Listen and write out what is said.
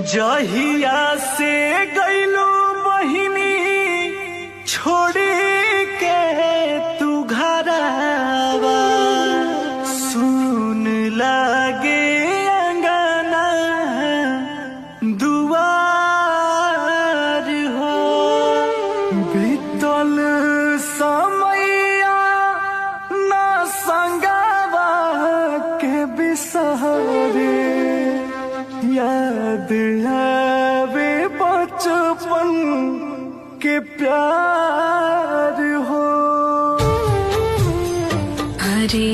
जहिया से गईलू बहिनी छोड़ी के तू घरवा सुन लागे अंगना दुआर हो बीतल समैया ना संगवा के बिसहरे याद आवे बचपन के प्यार हो। अरे